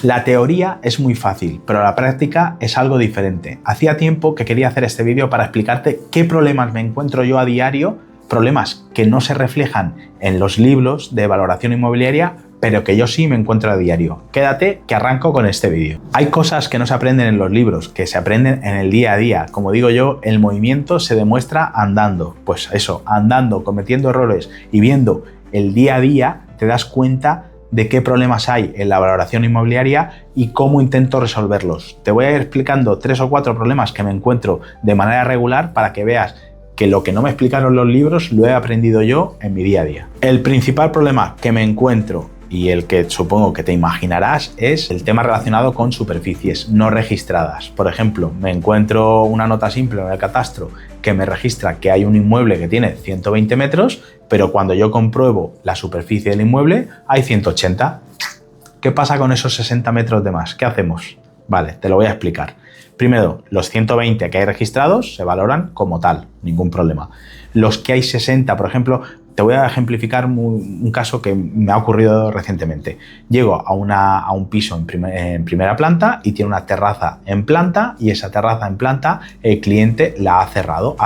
La teoría es muy fácil, pero la práctica es algo diferente. Hacía tiempo que quería hacer este vídeo para explicarte qué problemas me encuentro yo a diario, problemas que no se reflejan en los libros de valoración inmobiliaria, pero que yo sí me encuentro a diario. Quédate que arranco con este vídeo. Hay cosas que no se aprenden en los libros, que se aprenden en el día a día. Como digo yo, el movimiento se demuestra andando. Pues eso, andando, cometiendo errores y viendo el día a día, te das cuenta de qué problemas hay en la valoración inmobiliaria y cómo intento resolverlos. Te voy a ir explicando 3 o 4 problemas que me encuentro de manera regular para que veas que lo que no me explicaron los libros lo he aprendido yo en mi día a día. El principal problema que me encuentro y el que supongo que te imaginarás es el tema relacionado con superficies no registradas. Por ejemplo, me encuentro una nota simple en el catastro que me registra que hay un inmueble que tiene 120 metros, pero cuando yo compruebo la superficie del inmueble hay 180. ¿Qué pasa con esos 60 metros de más? ¿Qué hacemos? Vale, te lo voy a explicar. Primero, los 120 que hay registrados se valoran como tal, ningún problema. Los que hay 60, por ejemplo, te voy a ejemplificar un caso que me ha ocurrido recientemente. Llego a un piso en primera planta y tiene una terraza en planta, y esa terraza en planta el cliente la ha cerrado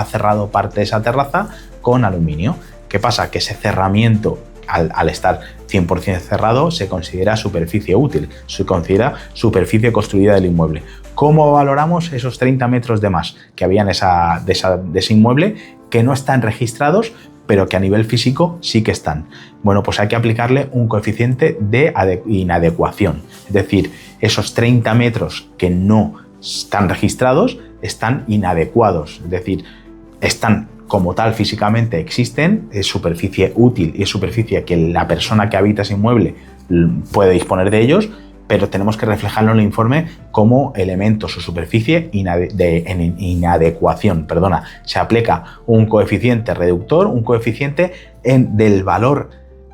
parte de esa terraza con aluminio. ¿Qué pasa? Que ese cerramiento, al estar 100% cerrado, se considera superficie útil, se considera superficie construida del inmueble. ¿Cómo valoramos esos 30 metros de más que había de ese inmueble que no están registrados, pero que a nivel físico sí que están? Bueno, pues hay que aplicarle un coeficiente de inadecuación. Es decir, esos 30 metros que no están registrados están inadecuados. Es decir, están como tal físicamente, existen, es superficie útil y es superficie que la persona que habita ese inmueble puede disponer de ellos, pero tenemos que reflejarlo en el informe como elementos o superficie en inadecuación. Se aplica un coeficiente reductor, un coeficiente del valor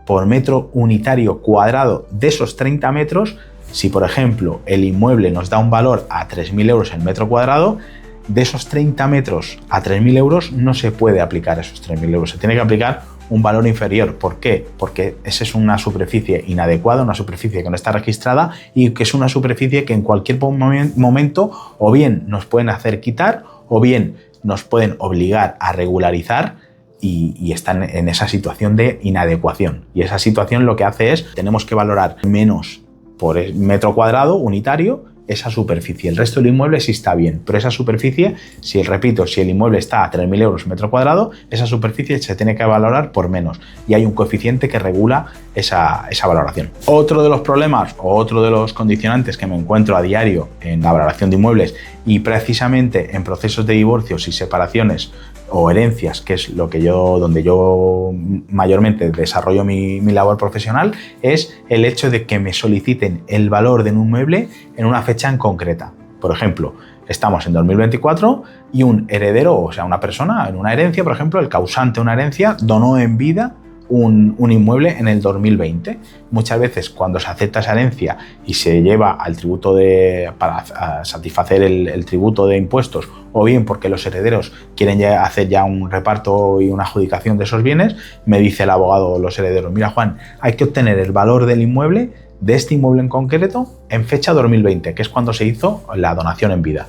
por metro unitario cuadrado de esos 30 metros. Si, por ejemplo, el inmueble nos da un valor a 3.000 euros el metro cuadrado, de esos 30 metros a 3.000 euros no se puede aplicar esos 3.000 euros, se tiene que aplicar un valor inferior. ¿Por qué? Porque esa es una superficie inadecuada, una superficie que no está registrada y que es una superficie que en cualquier momento o bien nos pueden hacer quitar o bien nos pueden obligar a regularizar y están en esa situación de inadecuación. Y esa situación lo que hace es, tenemos que valorar menos por metro cuadrado unitario esa superficie. El resto del inmueble sí está bien, pero esa superficie, si el inmueble está a 3.000 euros metro cuadrado, esa superficie se tiene que valorar por menos y hay un coeficiente que regula esa valoración. Otro de los problemas o otro de los condicionantes que me encuentro a diario en la valoración de inmuebles y precisamente en procesos de divorcios y separaciones o herencias, que es donde yo mayormente desarrollo mi labor profesional, es el hecho de que me soliciten el valor de un inmueble en una fecha en concreta. Por ejemplo, estamos en 2024 y un heredero, o sea, una persona en una herencia, por ejemplo, el causante de una herencia donó en vida un inmueble en el 2020. Muchas veces cuando se acepta esa herencia y se lleva al tributo para satisfacer el tributo de impuestos, o bien porque los herederos quieren hacer ya un reparto y una adjudicación de esos bienes, me dice el abogado o los herederos: mira, Juan, hay que obtener el valor del inmueble, de este inmueble en concreto, en fecha 2020, que es cuando se hizo la donación en vida.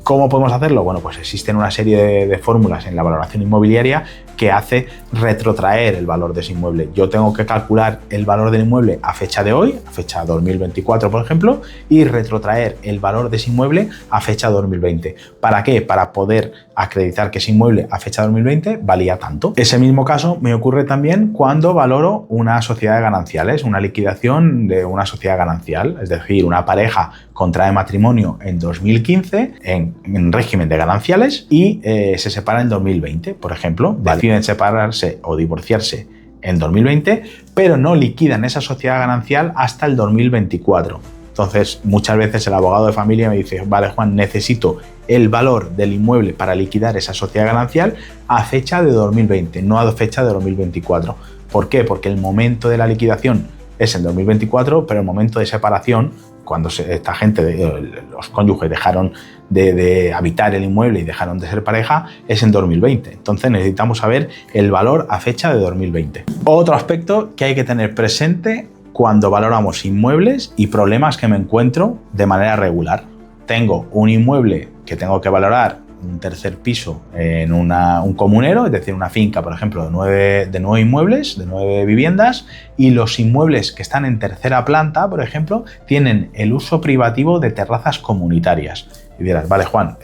¿Cómo podemos hacerlo? Bueno, pues existen una serie de fórmulas en la valoración inmobiliaria que hace retrotraer el valor de ese inmueble. Yo tengo que calcular el valor del inmueble a fecha de hoy, a fecha 2024, por ejemplo, y retrotraer el valor de ese inmueble a fecha 2020. ¿Para qué? Para poder acreditar que ese inmueble a fecha 2020 valía tanto. Ese mismo caso me ocurre también cuando valoro una sociedad de gananciales, una liquidación de una sociedad ganancial, es decir, una pareja contrae matrimonio en 2015 en régimen de gananciales y se separa en 2020, por ejemplo. Deciden separarse o divorciarse en 2020, pero no liquidan esa sociedad ganancial hasta el 2024. Entonces, muchas veces el abogado de familia me dice: vale, Juan, necesito el valor del inmueble para liquidar esa sociedad ganancial a fecha de 2020, no a fecha de 2024. ¿Por qué? Porque el momento de la liquidación es en 2024, pero el momento de separación, cuando esta gente, los cónyuges, dejaron de habitar el inmueble y dejaron de ser pareja, es en 2020. Entonces necesitamos saber el valor a fecha de 2020. Otro aspecto que hay que tener presente cuando valoramos inmuebles y problemas que me encuentro de manera regular. Tengo un inmueble que tengo que valorar, un tercer piso en un comunero, es decir, una finca, por ejemplo, de 9 inmuebles, de 9 viviendas, y los inmuebles que están en tercera planta, por ejemplo, tienen el uso privativo de terrazas comunitarias. Y dirás, vale, Juan,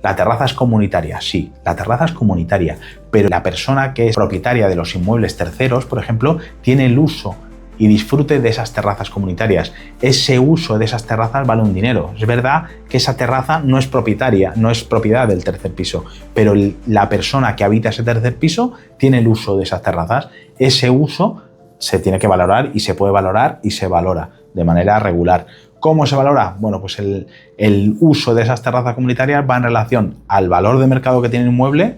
la terraza es comunitaria. Sí, la terraza es comunitaria, pero la persona que es propietaria de los inmuebles terceros, por ejemplo, tiene el uso y disfrute de esas terrazas comunitarias. Ese uso de esas terrazas vale un dinero. Es verdad que esa terraza no es propietaria, no es propiedad del tercer piso, pero la persona que habita ese tercer piso tiene el uso de esas terrazas. Ese uso se tiene que valorar y se puede valorar y se valora de manera regular. ¿Cómo se valora? Bueno, pues el uso de esas terrazas comunitarias va en relación al valor de mercado que tiene el inmueble.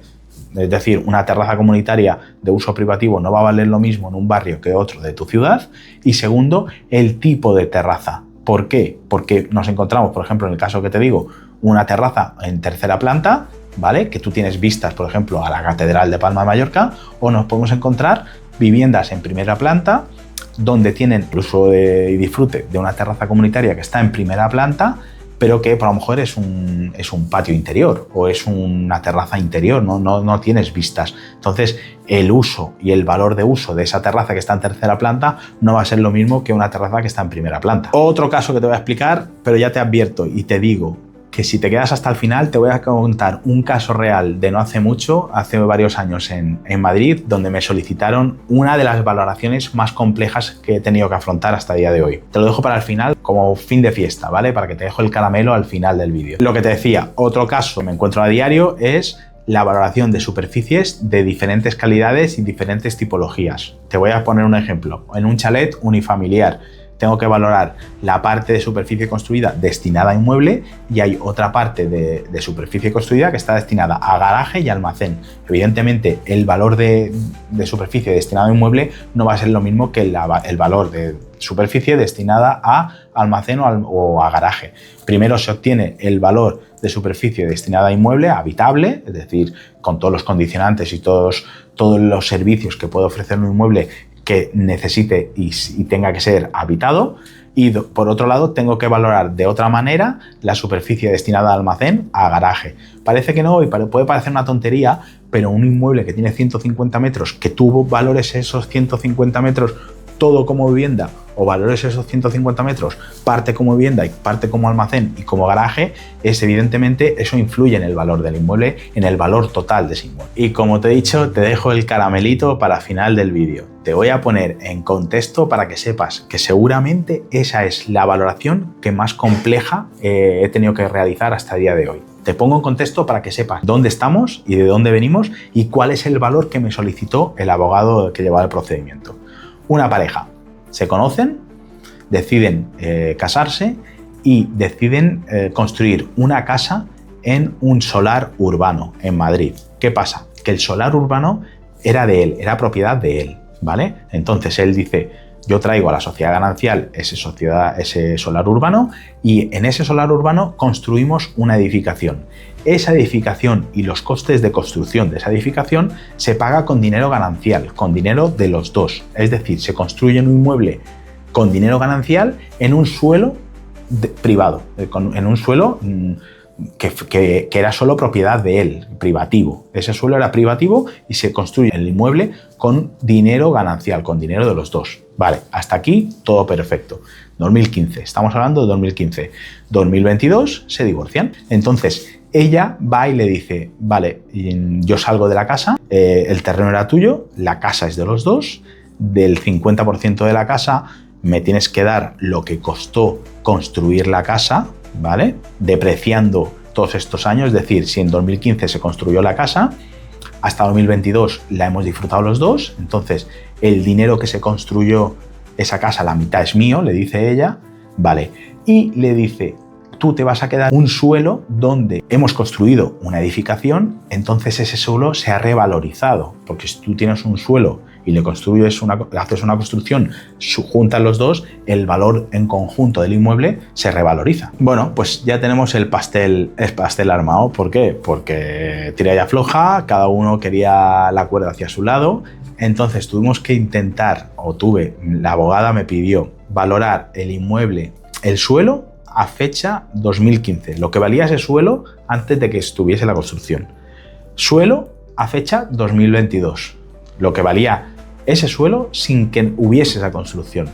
Es decir, una terraza comunitaria de uso privativo no va a valer lo mismo en un barrio que otro de tu ciudad. Y segundo, el tipo de terraza. ¿Por qué? Porque nos encontramos, por ejemplo, en el caso que te digo, una terraza en tercera planta, ¿vale? Que tú tienes vistas, por ejemplo, a la Catedral de Palma de Mallorca, o nos podemos encontrar viviendas en primera planta donde tienen el uso y disfrute de una terraza comunitaria que está en primera planta, pero que a lo mejor es un patio interior o es una terraza interior, no tienes vistas. Entonces, el uso y el valor de uso de esa terraza que está en tercera planta no va a ser lo mismo que una terraza que está en primera planta. Otro caso que te voy a explicar, pero ya te advierto y te digo que si te quedas hasta el final te voy a contar un caso real de no hace mucho, hace varios años en Madrid, donde me solicitaron una de las valoraciones más complejas que he tenido que afrontar hasta el día de hoy. Te lo dejo para el final como fin de fiesta, ¿vale? Para que te dejo el caramelo al final del vídeo. Lo que te decía, otro caso que me encuentro a diario es la valoración de superficies de diferentes calidades y diferentes tipologías. Te voy a poner un ejemplo. En un chalet unifamiliar tengo que valorar la parte de superficie construida destinada a inmueble y hay otra parte de superficie construida que está destinada a garaje y almacén. Evidentemente, el valor de superficie destinada a inmueble no va a ser lo mismo que el valor de superficie destinada a almacén o a garaje. Primero se obtiene el valor de superficie destinada a inmueble habitable, es decir, con todos los condicionantes y todos los servicios que puede ofrecer un inmueble que necesite y tenga que ser habitado, y por otro lado tengo que valorar de otra manera la superficie destinada a almacén a garaje. Parece que no y puede parecer una tontería, pero un inmueble que tiene 150 metros, que tuvo valores esos 150 metros todo como vivienda o valores esos 150 metros parte como vivienda y parte como almacén y como garaje, evidentemente eso influye en el valor del inmueble, en el valor total de ese inmueble. Y como te he dicho, te dejo el caramelito para final del vídeo. Te voy a poner en contexto para que sepas que seguramente esa es la valoración que más compleja he tenido que realizar hasta el día de hoy. Te pongo en contexto para que sepas dónde estamos y de dónde venimos y cuál es el valor que me solicitó el abogado que llevaba el procedimiento. Una pareja, se conocen, deciden casarse y deciden construir una casa en un solar urbano en Madrid. ¿Qué pasa? Que el solar urbano era de él, era propiedad de él, ¿vale? Entonces él dice, yo traigo a la sociedad ganancial ese solar urbano y en ese solar urbano construimos una edificación. Esa edificación y los costes de construcción de esa edificación se paga con dinero ganancial, con dinero de los dos. Es decir, se construye un inmueble con dinero ganancial en un suelo privado, en un suelo que era solo propiedad de él, privativo. Ese suelo era privativo y se construye el inmueble con dinero ganancial, con dinero de los dos. Vale, hasta aquí todo perfecto. 2015, estamos hablando de 2015. 2022 se divorcian. Entonces, ella va y le dice, vale, yo salgo de la casa, el terreno era tuyo, la casa es de los dos, del 50% de la casa me tienes que dar lo que costó construir la casa, ¿vale? Depreciando todos estos años, es decir, si en 2015 se construyó la casa, hasta 2022 la hemos disfrutado los dos, entonces el dinero que se construyó esa casa, la mitad es mío, le dice ella, vale, y le dice, tú te vas a quedar un suelo donde hemos construido una edificación, entonces ese suelo se ha revalorizado, porque si tú tienes un suelo y le construyes haces una construcción, juntas los dos, el valor en conjunto del inmueble se revaloriza. Bueno, pues ya tenemos el pastel armado. ¿Por qué? Porque tira y afloja, cada uno quería la cuerda hacia su lado. Entonces tuvimos que intentar, la abogada me pidió valorar el inmueble, el suelo, a fecha 2015, lo que valía ese suelo antes de que estuviese la construcción. Suelo a fecha 2022, lo que valía ese suelo sin que hubiese esa construcción.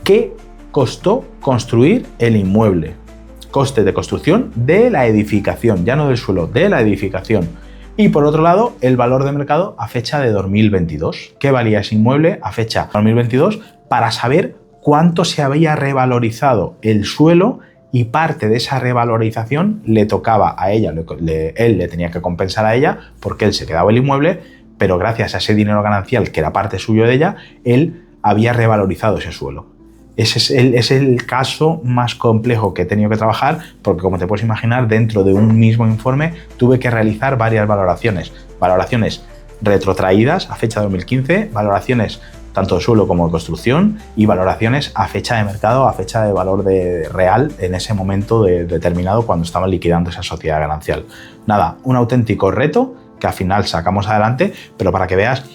¿Qué costó construir el inmueble? Coste de construcción de la edificación, ya no del suelo, de la edificación. Y por otro lado, el valor de mercado a fecha de 2022. ¿Qué valía ese inmueble a fecha 2022? Para saber cuánto se había revalorizado el suelo, y parte de esa revalorización le tocaba a ella, él le tenía que compensar a ella porque él se quedaba el inmueble, pero gracias a ese dinero ganancial que era parte suyo de ella, él había revalorizado ese suelo. Ese es el caso más complejo que he tenido que trabajar, porque como te puedes imaginar, dentro de un mismo informe tuve que realizar varias valoraciones. Valoraciones retrotraídas a fecha de 2015, valoraciones tanto de suelo como de construcción, y valoraciones a fecha de mercado, a fecha de valor real en ese momento determinado cuando estaban liquidando esa sociedad ganancial. Nada, un auténtico reto que al final sacamos adelante, pero para que veas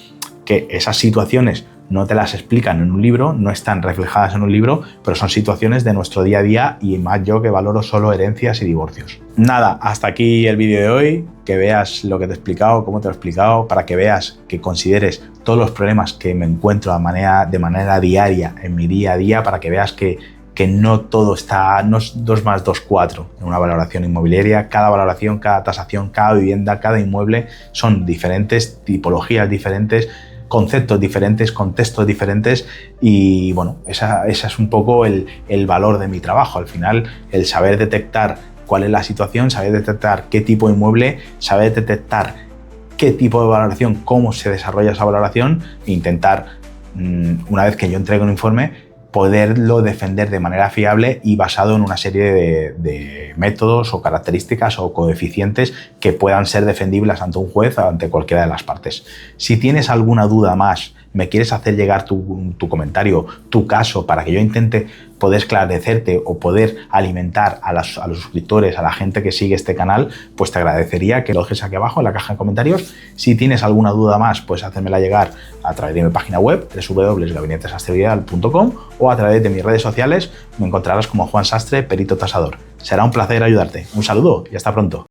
que esas situaciones no te las explican en un libro, no están reflejadas en un libro, pero son situaciones de nuestro día a día, y más yo que valoro solo herencias y divorcios. Nada, hasta aquí el vídeo de hoy, que veas lo que te he explicado, cómo te lo he explicado, para que veas, que consideres todos los problemas que me encuentro de manera diaria, en mi día a día, para que veas que no todo está, no es 2 más 2, 4 en una valoración inmobiliaria. Cada valoración, cada tasación, cada vivienda, cada inmueble son diferentes, tipologías diferentes, conceptos diferentes, contextos diferentes, y bueno, esa es un poco el valor de mi trabajo. Al final, el saber detectar cuál es la situación, saber detectar qué tipo de inmueble, saber detectar qué tipo de valoración, cómo se desarrolla esa valoración, e intentar, una vez que yo entregue un informe, poderlo defender de manera fiable y basado en una serie de métodos o características o coeficientes que puedan ser defendibles ante un juez o ante cualquiera de las partes. Si tienes alguna duda más, me quieres hacer llegar tu comentario, tu caso, para que yo intente poder esclarecerte o poder alimentar a los suscriptores, a la gente que sigue este canal, pues te agradecería que lo dejes aquí abajo en la caja de comentarios. Si tienes alguna duda más, pues hacérmela llegar a través de mi página web, www.gabinetesastrevial.com, o a través de mis redes sociales. Me encontrarás como Juan Sastre, perito tasador. Será un placer ayudarte. Un saludo y hasta pronto.